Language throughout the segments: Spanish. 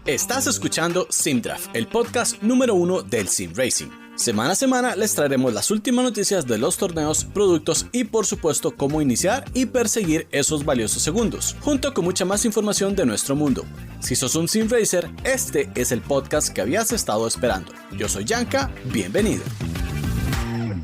Estás escuchando SimDraft, el podcast número 1 del Sim Racing. Semana a semana les traeremos las últimas noticias de los torneos, productos y por supuesto cómo iniciar y perseguir esos valiosos segundos, junto con mucha más información de nuestro mundo. Si sos un Sim Racer, este es el podcast que habías estado esperando. Yo soy Yanka, bienvenido.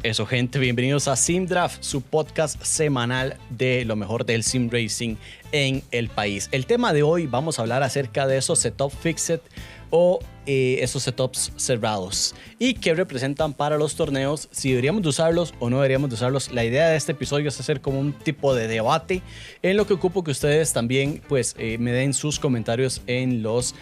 Eso, gente, bienvenidos a SimDraft, su podcast semanal de lo mejor del Sim Racing en el país. El tema de hoy vamos a hablar acerca de esos setup fixed o esos setups cerrados y qué representan para los torneos, si deberíamos de usarlos o no deberíamos de usarlos. La idea de este episodio es hacer como un tipo de debate en lo que ocupo que ustedes también pues me den sus comentarios en los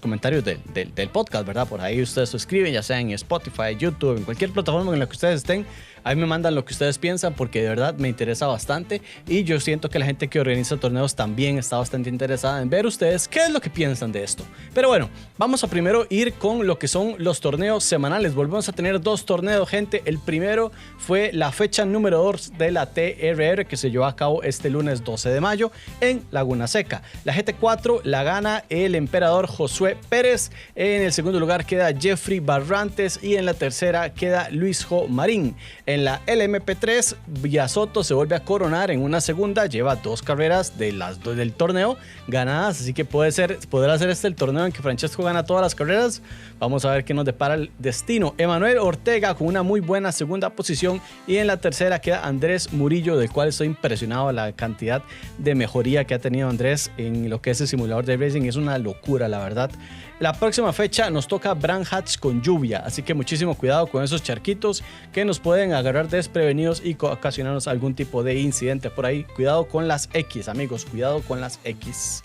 comentarios del podcast, ¿verdad? Por ahí ustedes lo escriben, ya sea en Spotify, YouTube, en cualquier plataforma en la que ustedes estén. Ahí me mandan lo que ustedes piensan porque de verdad me interesa bastante y yo siento que la gente que organiza torneos también está bastante interesada en ver ustedes qué es lo que piensan de esto. Pero bueno, vamos a primero ir con lo que son los torneos semanales. Volvemos a tener dos torneos, gente. El primero fue la fecha número 2 de la TRR que se llevó a cabo este lunes 12 de mayo en Laguna Seca. La GT4 la gana el emperador Josué Pérez. En el segundo lugar queda Jeffrey Barrantes y en la tercera queda Luis Jo Marín. En la LMP3, Villasoto se vuelve a coronar en una segunda, lleva 2 carreras de las dos del torneo ganadas, así que podrá ser este el torneo en que Francesco gana todas las carreras. Vamos a ver qué nos depara el destino. Emanuel Ortega con una muy buena segunda posición y en la tercera queda Andrés Murillo, del cual estoy impresionado la cantidad de mejoría que ha tenido Andrés en lo que es el simulador de racing. Es una locura, la verdad. La próxima fecha nos toca Brands Hatch con lluvia, así que muchísimo cuidado con esos charquitos que nos pueden agarrar desprevenidos y ocasionarnos algún tipo de incidente por ahí. Cuidado con las X, amigos, cuidado con las X.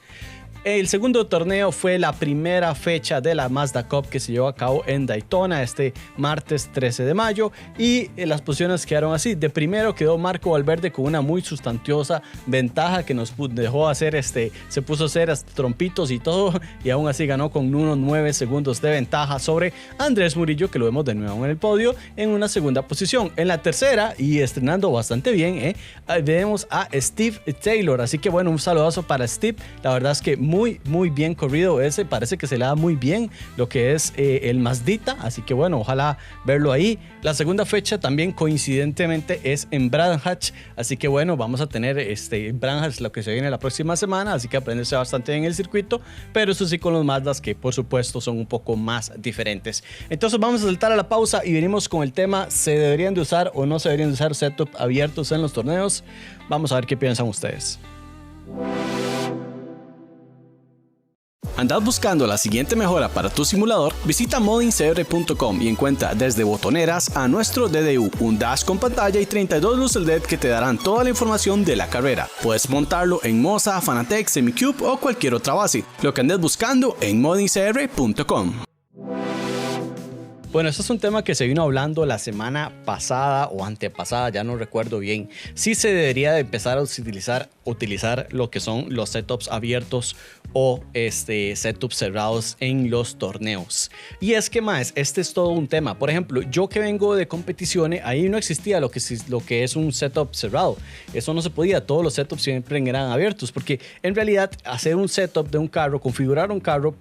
El segundo torneo fue la primera fecha de la Mazda Cup que se llevó a cabo en Daytona este martes 13 de mayo y las posiciones quedaron así. De primero quedó Marco Valverde con una muy sustanciosa ventaja que nos dejó hacer se puso a hacer trompitos y todo y aún así ganó con unos 9 segundos de ventaja sobre Andrés Murillo, que lo vemos de nuevo en el podio en una segunda posición. En la tercera y estrenando bastante bien vemos a Steve Taylor, así que bueno, un saludazo para Steve. La verdad es que muy bien corrido ese, parece que se le da muy bien lo que es el Mazdita, así que bueno, ojalá verlo ahí. La segunda fecha también coincidentemente es en Brands Hatch, así que bueno, vamos a tener Brands Hatch lo que se viene la próxima semana, así que aprenderse bastante en el circuito, pero eso sí con los Mazdas que por supuesto son un poco más diferentes. Entonces vamos a saltar a la pausa y venimos con el tema: ¿se deberían de usar o no se deberían de usar setup abiertos en los torneos? Vamos a ver qué piensan ustedes. ¿Andas buscando la siguiente mejora para tu simulador? Visita modincr.com y encuentra desde botoneras a nuestro DDU, un dash con pantalla y 32 luces LED que te darán toda la información de la carrera. Puedes montarlo en Moza, Fanatec, Semicube o cualquier otra base. Lo que andes buscando en modincr.com. Bueno, esto es un tema que se vino hablando la semana pasada o antepasada, ya no recuerdo bien. Sí se debería de empezar a utilizar lo que son los setups abiertos o setups cerrados en los torneos. Y es que más, este es todo un tema. Por ejemplo, yo que vengo de competiciones, ahí no existía lo que es un setup cerrado. Eso no se podía, todos los setups siempre eran abiertos, porque en realidad hacer un setup de un carro, configurar un carro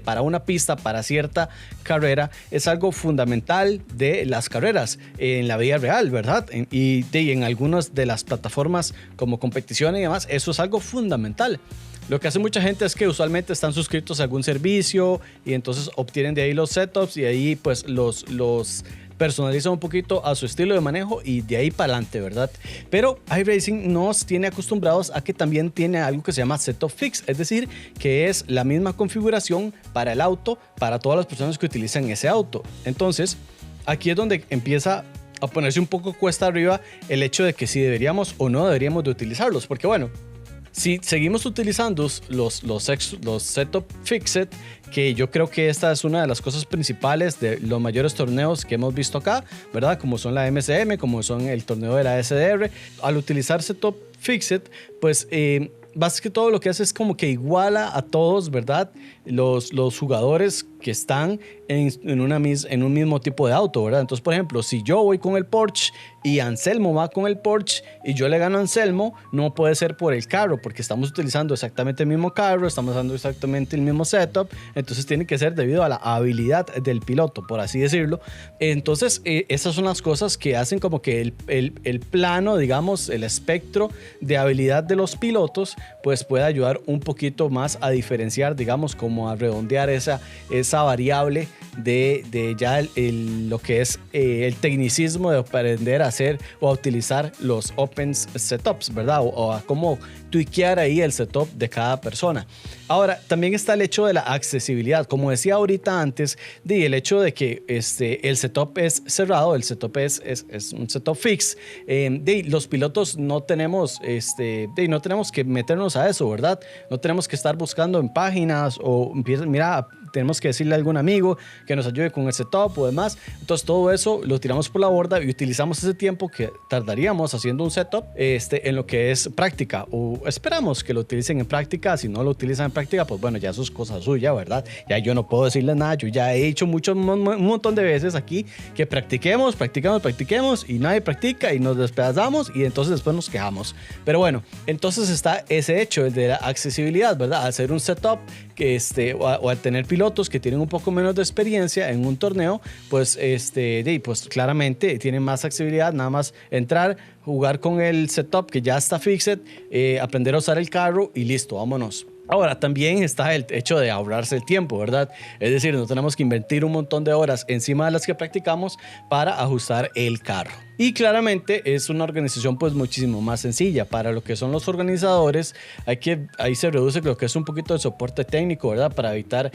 para una pista, para cierta carrera, es algo fundamental de las carreras en la vida real, ¿verdad? Y en algunas de las plataformas como competiciones y demás, eso es algo fundamental. Lo que hace mucha gente es que usualmente están suscritos a algún servicio y entonces obtienen de ahí los setups y ahí pues los personalizan un poquito a su estilo de manejo y de ahí para adelante, ¿verdad? Pero iRacing nos tiene acostumbrados a que también tiene algo que se llama setup fix, es decir, que es la misma configuración para el auto, para todas las personas que utilizan ese auto. Entonces, aquí es donde empieza a ponerse un poco cuesta arriba el hecho de que si deberíamos o no deberíamos de utilizarlos, porque bueno, si seguimos utilizando los setup fixed, que yo creo que esta es una de las cosas principales de los mayores torneos que hemos visto acá, ¿verdad? Como son la MCM, como son el torneo de la SDR. Al utilizar setup fixed, pues más que todo lo que hace es como que iguala a todos, ¿verdad? Los jugadores que están en un mismo tipo de auto, ¿verdad? Entonces, por ejemplo, si yo voy con el Porsche y Anselmo va con el Porsche y yo le gano a Anselmo, no puede ser por el carro, porque estamos utilizando exactamente el mismo carro, estamos usando exactamente el mismo setup, entonces tiene que ser debido a la habilidad del piloto, por así decirlo. Entonces, esas son las cosas que hacen como que el plano, digamos, el espectro de habilidad de los pilotos, pues puede ayudar un poquito más a diferenciar, digamos, como a redondear esa variable de ya lo que es el tecnicismo de aprender a hacer o a utilizar los open setups, ¿verdad? O a cómo tweakear ahí el setup de cada persona. Ahora, también está el hecho de la accesibilidad. Como decía ahorita antes, el hecho de que el setup es cerrado, el setup es un setup fix. Los pilotos no tenemos, no tenemos que meternos a eso, ¿verdad? No tenemos que estar buscando en páginas o mira, tenemos que decirle a algún amigo que nos ayude con el setup o demás. Entonces todo eso lo tiramos por la borda y utilizamos ese tiempo que tardaríamos haciendo un setup en lo que es práctica, o esperamos que lo utilicen en práctica. Si no lo utilizan en práctica, pues bueno, ya eso es cosa suya, ¿verdad? Ya yo no puedo decirles nada. Yo ya he dicho un montón de veces aquí que practiquemos y nadie practica y nos despedazamos y entonces después nos quejamos. Pero bueno, entonces está ese hecho, el de la accesibilidad, ¿verdad? Hacer un setup que o al tener pilotos que tienen un poco menos de experiencia en un torneo, pues pues claramente tienen más accesibilidad, nada más entrar, jugar con el setup que ya está fixed, aprender a usar el carro y listo, vámonos. Ahora, también está el hecho de ahorrarse el tiempo, ¿verdad? Es decir, no tenemos que invertir un montón de horas encima de las que practicamos para ajustar el carro. Y claramente es una organización pues muchísimo más sencilla. Para lo que son los organizadores, ahí se reduce lo que es un poquito de soporte técnico, ¿verdad? Para evitar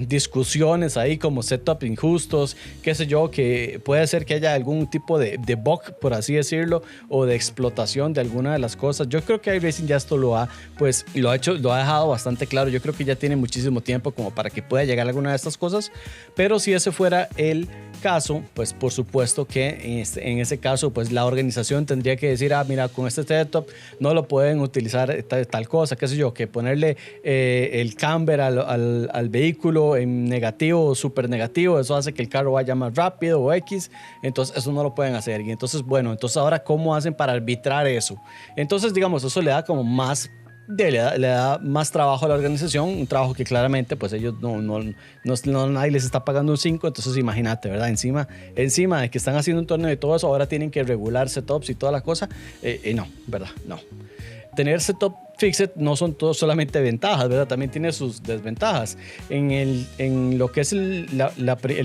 discusiones ahí como setup injustos, qué sé yo, que puede ser que haya algún tipo de bug, por así decirlo, o de explotación de alguna de las cosas. Yo creo que iRacing ya esto lo ha dejado bastante claro. Yo creo que ya tiene muchísimo tiempo como para que pueda llegar a alguna de estas cosas, pero si ese fuera el caso, pues por supuesto que en ese caso pues la organización tendría que decir, mira, con este setup no lo pueden utilizar tal cosa, qué sé yo, que ponerle el camber al vehículo en negativo o súper negativo, eso hace que el carro vaya más rápido o X, entonces eso no lo pueden hacer. Y entonces, bueno, entonces ahora ¿cómo hacen para arbitrar eso? Entonces, digamos, eso le da como más le da más trabajo a la organización, un trabajo que claramente pues ellos nadie les está pagando un 5, entonces imagínate, ¿verdad? Encima de que están haciendo un torneo y todo eso, ahora tienen que regular setups y toda la cosa, no, ¿verdad? No. Tener setup fixed no son solamente ventajas, ¿verdad? También tiene sus desventajas. En lo que es el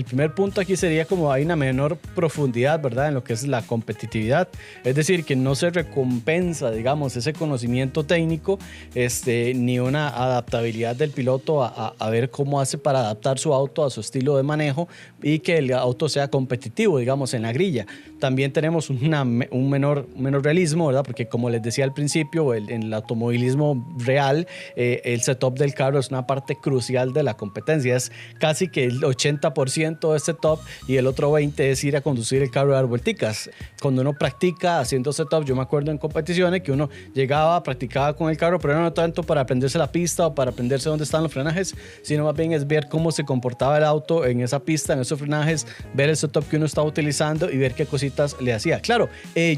primer punto aquí sería como hay una menor profundidad, ¿verdad? En lo que es la competitividad. Es decir, que no se recompensa, digamos, ese conocimiento técnico, ni una adaptabilidad del piloto a ver cómo hace para adaptar su auto a su estilo de manejo y que el auto sea competitivo, digamos, en la grilla. También tenemos un menor realismo, ¿verdad? Porque como les decía al principio, en el automovilismo real, el setup del carro es una parte crucial de la competencia. Es casi que el 80% de setup y el otro 20% es ir a conducir el carro a dar vuelticas. Cuando uno practica haciendo setup, yo me acuerdo en competiciones que uno llegaba, practicaba con el carro, pero no tanto para aprenderse la pista o para aprenderse dónde están los frenajes, sino más bien es ver cómo se comportaba el auto en esa pista, en esos frenajes, ver el setup que uno estaba utilizando y ver qué cositas le hacía. Claro,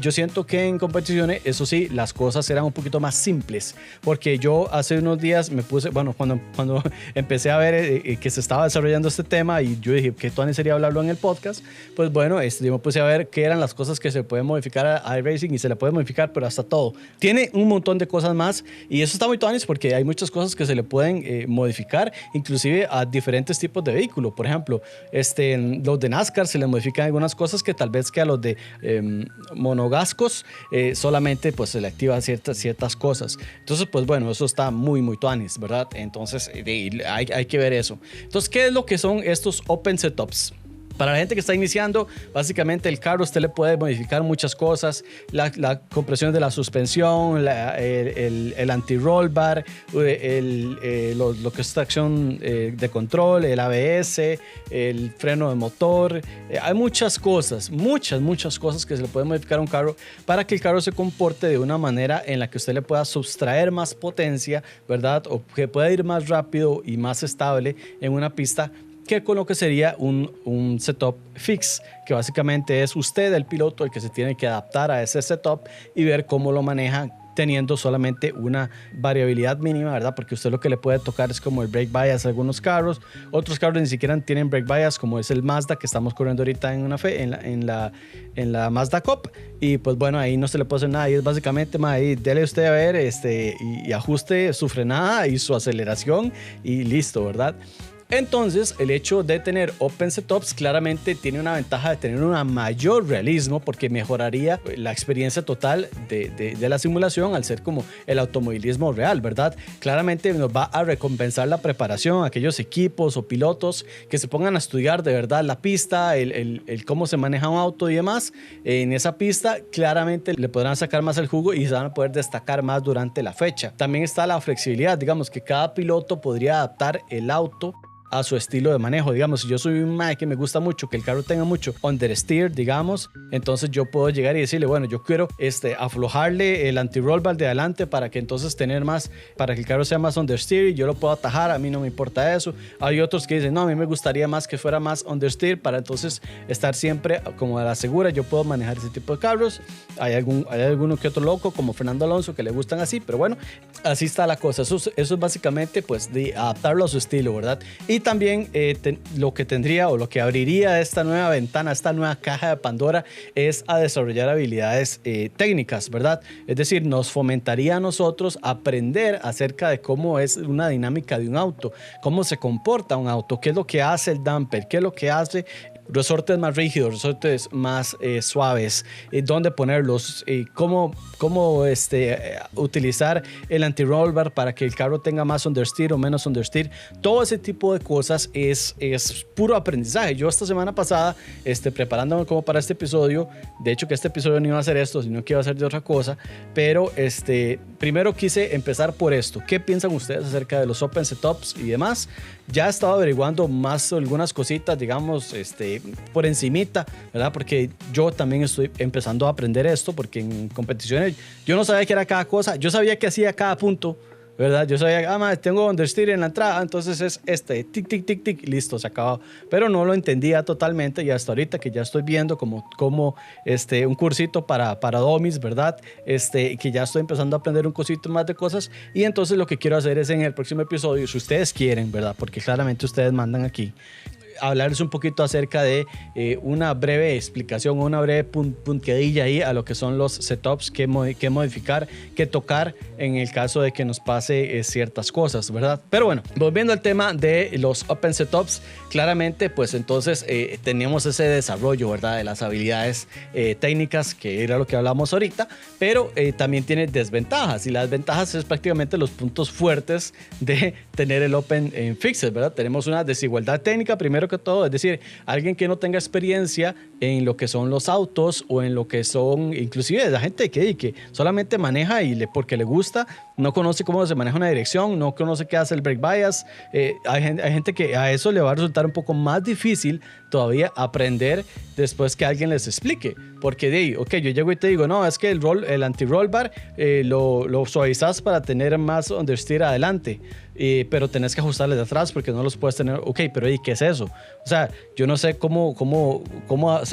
yo siento que en competiciones, eso sí, las cosas eran un poquito más simples, porque yo hace unos días me puse, bueno, cuando empecé a ver que se estaba desarrollando este tema y yo dije que Tony sería hablarlo en el podcast, pues bueno, yo me puse a ver qué eran las cosas que se pueden modificar a iRacing y se le puede modificar, pero hasta todo. Tiene un montón de cosas más y eso está muy Tony porque hay muchas cosas que se le pueden modificar, inclusive a diferentes tipos de vehículos. Por ejemplo, los de NASCAR se le modifican algunas cosas que tal vez que a los de monogascos solamente pues se le activan ciertas cosas. Entonces, pues bueno, eso está muy tuanis, ¿verdad? Entonces hay que ver eso. Entonces, ¿qué es lo que son estos open setups? Para la gente que está iniciando, básicamente el carro usted le puede modificar muchas cosas, la compresión de la suspensión, el anti-roll bar, lo que es tracción de control, el ABS, el freno de motor. Hay muchas cosas que se le puede modificar a un carro para que el carro se comporte de una manera en la que usted le pueda sustraer más potencia, ¿verdad? O que pueda ir más rápido y más estable en una pista que con lo que sería un setup fix, que básicamente es usted, el piloto, el que se tiene que adaptar a ese setup y ver cómo lo maneja teniendo solamente una variabilidad mínima, ¿verdad? Porque usted lo que le puede tocar es como el brake bias a algunos carros, otros carros ni siquiera tienen brake bias, como es el Mazda que estamos corriendo ahorita en la Mazda Cup, y pues bueno, ahí no se le puede hacer nada, y es básicamente, ahí dele usted a ver y ajuste su frenada y su aceleración y listo, ¿verdad? Entonces, el hecho de tener Open Setups claramente tiene una ventaja de tener un mayor realismo, porque mejoraría la experiencia total de la simulación al ser como el automovilismo real, ¿verdad? Claramente nos va a recompensar la preparación a aquellos equipos o pilotos que se pongan a estudiar de verdad la pista, el cómo se maneja un auto y demás. En esa pista claramente le podrán sacar más el jugo y se van a poder destacar más durante la fecha. También está la flexibilidad, digamos que cada piloto podría adaptar el auto a su estilo de manejo. Digamos, si yo soy un mae que me gusta mucho que el carro tenga mucho understeer, digamos, entonces yo puedo llegar y decirle, bueno, yo quiero aflojarle el anti-roll bar de adelante para que entonces tener más, para que el carro sea más understeer y yo lo puedo atajar, a mí no me importa eso. Hay otros que dicen, no, a mí me gustaría más que fuera más understeer para entonces estar siempre como a la segura. Yo puedo manejar ese tipo de carros. Hay alguno que otro loco como Fernando Alonso que le gustan así, pero bueno, así está la cosa. Eso es básicamente pues de adaptarlo a su estilo, ¿verdad? Y también lo que tendría o lo que abriría esta nueva ventana, esta nueva caja de Pandora, es a desarrollar habilidades técnicas, ¿verdad? Es decir, nos fomentaría a nosotros aprender acerca de cómo es una dinámica de un auto, cómo se comporta un auto, qué es lo que hace el damper, qué es lo que hace resortes más rígidos, resortes más suaves, dónde ponerlos, cómo utilizar el anti-roll bar para que el carro tenga más understeer o menos understeer. Todo ese tipo de cosas es puro aprendizaje. Yo esta semana pasada, preparándome como para este episodio, de hecho que este episodio no iba a ser esto, sino que iba a ser de otra cosa, pero primero quise empezar por esto. ¿Qué piensan ustedes acerca de los Open Setups y demás? Ya he estado averiguando más algunas cositas, digamos, por encimita, ¿verdad? Porque yo también estoy empezando a aprender esto, porque en competiciones yo no sabía qué era cada cosa, yo sabía qué hacía cada punto, ¿verdad? Yo sabía, tengo understeer en la entrada, entonces es tic, tic, tic, tic, listo, se acabó. Pero no lo entendía totalmente y hasta ahorita que ya estoy viendo como un cursito para dummies, ¿verdad? Que ya estoy empezando a aprender un cosito más de cosas, y entonces lo que quiero hacer es en el próximo episodio, si ustedes quieren, ¿verdad? Porque claramente ustedes mandan aquí, hablarles un poquito acerca de una breve explicación, una breve punteadilla ahí a lo que son los setups, qué modificar, qué tocar en el caso de que nos pase ciertas cosas, ¿verdad? Pero bueno, volviendo al tema de los Open Setups, claramente pues entonces teníamos ese desarrollo, ¿verdad? De las habilidades técnicas, que era lo que hablamos ahorita, pero también tiene desventajas, y las ventajas es prácticamente los puntos fuertes de tener el Open Fixes, ¿verdad? Tenemos una desigualdad técnica, primero que todo, es decir, alguien que no tenga experiencia en lo que son los autos o en lo que son, inclusive la gente que solamente maneja porque le gusta, no conoce cómo se maneja una dirección, no conoce qué hace el brake bias. Hay gente que a eso le va a resultar un poco más difícil todavía aprender después que alguien les explique, porque yo llego y te digo, no, es que el anti-roll bar lo suavizas para tener más understeer adelante, pero tenés que ajustarles de atrás porque no los puedes tener. Pero ¿qué es eso? O sea, yo no sé cómo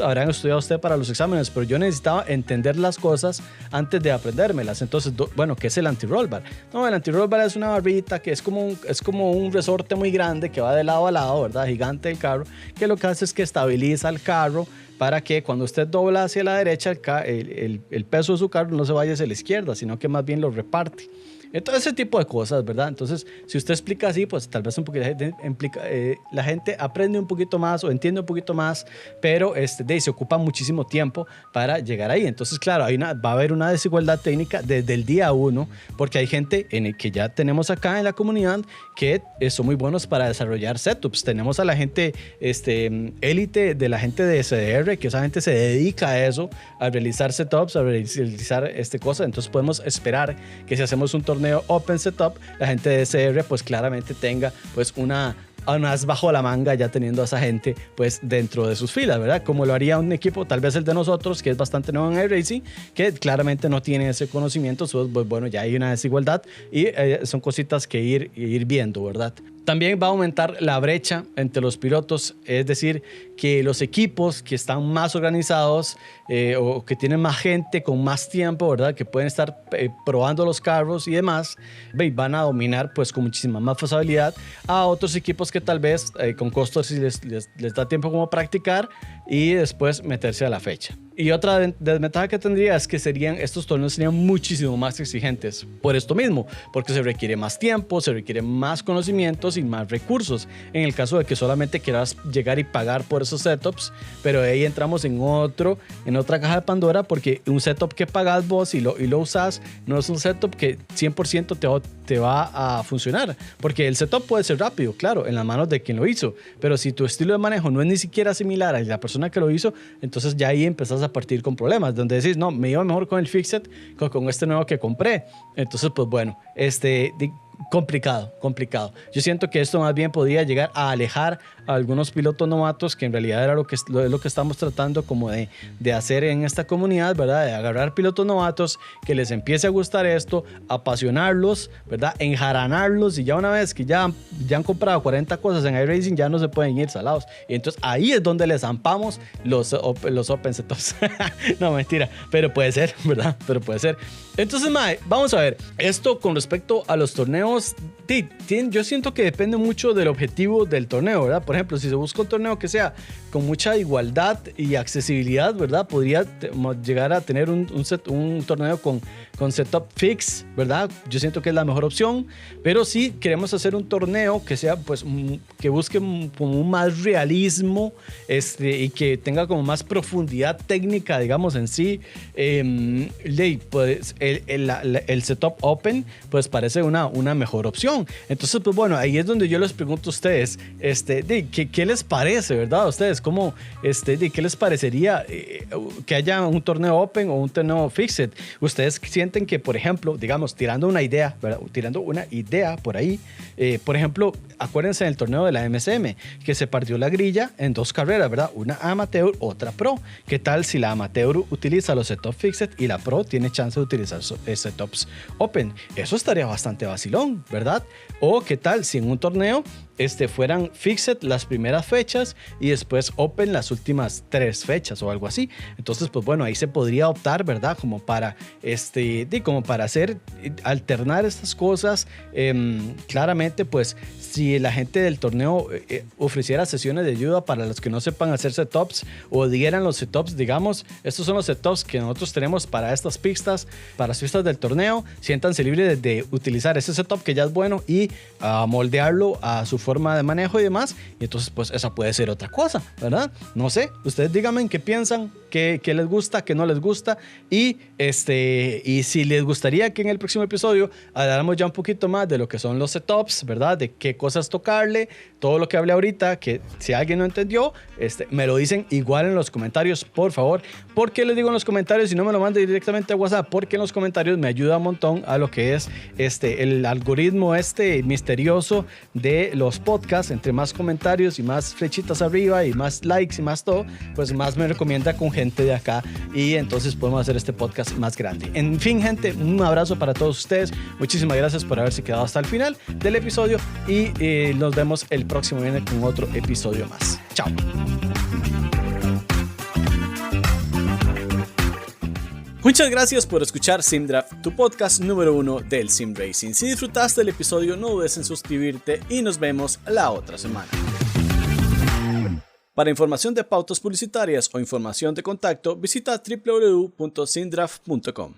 habrán estudiado usted para los exámenes, pero yo necesitaba entender las cosas antes de aprendérmelas. Entonces, ¿qué es el anti-roll bar? No, el anti-roll bar es una barrita que es como un resorte muy grande que va de lado a lado, ¿verdad? Gigante del carro, que lo que hace es que estabiliza el carro para que cuando usted dobla hacia la derecha, el peso de su carro no se vaya hacia la izquierda, sino que más bien lo reparte. Entonces, ese tipo de cosas, ¿verdad? Entonces, si usted explica así, pues tal vez un poquito la gente aprende un poquito más o entiende un poquito más, pero se ocupa muchísimo tiempo para llegar ahí. Entonces, claro, va a haber una desigualdad técnica desde el día 1, porque hay gente que ya tenemos acá en la comunidad que son muy buenos para desarrollar setups. Tenemos a la gente élite de la gente de SDR, que esa gente se dedica a eso, a realizar setups, a realizar cosas. Entonces, podemos esperar que si hacemos un torneo Open Setup, la gente de SR pues claramente tenga pues una as bajo la manga, ya teniendo a esa gente pues dentro de sus filas, ¿verdad? Como lo haría un equipo, tal vez el de nosotros, que es bastante nuevo en iRacing, que claramente no tiene ese conocimiento. Pues bueno, ya hay una desigualdad y son cositas que ir viendo, ¿verdad? También va a aumentar la brecha entre los pilotos, es decir, que los equipos que están más organizados o que tienen más gente con más tiempo, ¿verdad? Que pueden estar probando los carros y demás, van a dominar pues con muchísima más facilidad a otros equipos que tal vez con costos sí les da tiempo como practicar y después meterse a la fecha. Y otra desventaja que tendría es que estos torneos serían muchísimo más exigentes por esto mismo, porque se requiere más tiempo, se requiere más conocimientos y más recursos. En el caso de que solamente quieras llegar y pagar por esos setups, pero ahí entramos en otra caja de Pandora, porque un setup que pagas vos y lo usas no es un setup que 100% te va a funcionar, porque el setup puede ser rápido, claro, en las manos de quien lo hizo, pero si tu estilo de manejo no es ni siquiera similar a la persona que lo hizo, entonces ya ahí empezás a partir con problemas, donde decís, no, me iba mejor con el Fixed que con este nuevo que compré. Entonces, pues bueno, complicado. Yo siento que esto más bien podría llegar a alejar a algunos pilotos novatos, que en realidad era lo que estamos tratando como de hacer en esta comunidad, ¿verdad? De agarrar pilotos novatos, que les empiece a gustar esto, apasionarlos, ¿verdad? Enjaranarlos, y ya una vez que ya han comprado 40 cosas en iRacing, ya no se pueden ir salados. Y entonces ahí es donde les zampamos los Open Setups. No, mentira, pero puede ser, ¿verdad? Pero puede ser. Entonces, mae, vamos a ver, esto con respecto a los torneos, yo siento que depende mucho del objetivo del torneo, ¿verdad? Por ejemplo, si se busca un torneo que sea con mucha igualdad y accesibilidad, ¿verdad? Podría llegar a tener un torneo con setup fix, ¿verdad? Yo siento que es la mejor opción, pero si queremos hacer un torneo que sea, pues, que busque como un más realismo y que tenga como más profundidad técnica, digamos, en sí, pues, el setup open, pues parece una mejor opción. Entonces, pues bueno, ahí es donde yo les pregunto a ustedes, ¿qué les parece, verdad? A ustedes, ¿cómo, qué les parecería que haya un torneo open o un torneo fixed? ¿Ustedes sienten que, por ejemplo, digamos, tirando una idea, ¿verdad? Tirando una idea por ahí, por ejemplo, acuérdense del torneo de la MSM, que se partió la grilla en 2 carreras, ¿verdad? Una amateur, otra pro. ¿Qué tal si la amateur utiliza los setups fixed y la pro tiene chance de utilizar setups open? Eso estaría bastante vacilón, ¿verdad? O qué tal si en un torneo fueran fixed las primeras fechas y después open las últimas 3 fechas o algo así. Entonces, pues bueno, ahí se podría optar, ¿verdad? Como para alternar estas cosas. Claramente, pues si la gente del torneo ofreciera sesiones de ayuda para los que no sepan hacer setups, o dieran los setups, digamos, estos son los setups que nosotros tenemos para estas pistas, para las pistas del torneo, siéntanse libres de utilizar ese setup que ya es bueno y moldearlo a su forma de manejo y demás, y entonces pues esa puede ser otra cosa, ¿verdad? No sé, ustedes díganme qué piensan, qué les gusta, qué no les gusta, y si les gustaría que en el próximo episodio habláramos ya un poquito más de lo que son los setups, ¿verdad? De qué cosas tocarle, todo lo que hablé ahorita, que si alguien no entendió, me lo dicen igual en los comentarios, por favor. ¿Por qué les digo en los comentarios y no me lo manden directamente a WhatsApp? Porque en los comentarios me ayuda un montón a lo que es el algoritmo misterioso de los podcasts. Entre más comentarios y más flechitas arriba y más likes y más todo, pues más me recomienda con gente de acá, y entonces podemos hacer este podcast más grande. En fin, gente, un abrazo para todos ustedes. Muchísimas gracias por haberse quedado hasta el final del episodio, y nos vemos el próximo viernes con otro episodio más. Chao. Muchas gracias por escuchar SimDraft, tu podcast número 1 del Sim Racing. Si disfrutaste del episodio, no dudes en suscribirte y nos vemos la otra semana. Para información de pautas publicitarias o información de contacto, visita www.simdraft.com.